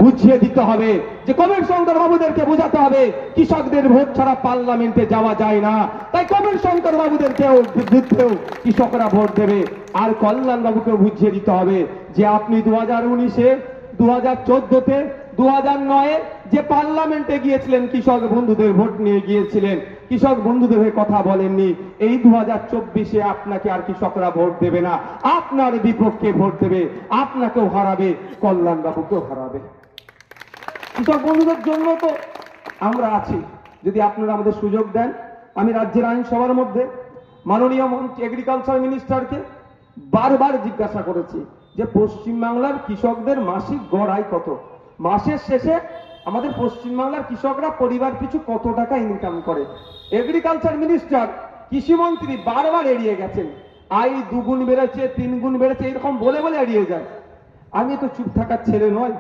বুঝিয়ে দিতে হবে যে কবির শঙ্কর বাবুদেরকে বোঝাতে হবে কৃষকদের ভোট ছাড়া পার্লামেন্টে যাওয়া যায় না, তাই কবির শঙ্কর বাবুদেরকেও বিরুদ্ধেও কৃষকরা ভোট দেবে। আর কল্যাণ বাবুকেও বুঝিয়ে দিতে হবে যে আপনি 2019-এ, 2014-তে, 2009-এ যে পার্লামেন্টে গিয়েছিলেন, কৃষক বন্ধুদের ভোট নিয়ে গিয়েছিলেন, কৃষক বন্ধুদের হয়ে কথা বলেননি। এই 2024-এ আপনাকে আর কৃষকরা ভোট দেবে না, আপনার বিপক্ষে ভোট দেবে, আপনাকেও হারাবে, কল্যাণ বাবুকেও হারাবে। কৃষক বন্ধুদের জন্য তো আমরা আছি, যদি আপনারা আমাদের সুযোগ দেন। আমি রাজ্যের আইনসভার মধ্যে মাননীয় মন্ত্রী এগ্রিকালচার মিনিস্টারকে বারবার জিজ্ঞাসা করেছি যে পশ্চিমবাংলার কৃষকদের মাসিক গড় আয় কত, মাসের শেষে আমাদের পশ্চিমবাংলার কৃষকরা পরিবার পিছু কত টাকা ইনকাম করে। এগ্রিকালচার মিনিস্টার, কৃষিমন্ত্রী বারবার এড়িয়ে গেছেন, আয় 2 গুণ বেড়েছে, 3 গুণ বেড়েছে, এরকম বলে বলে এড়িয়ে যায়। আমি তো চুপ থাকার ছেলে নয়,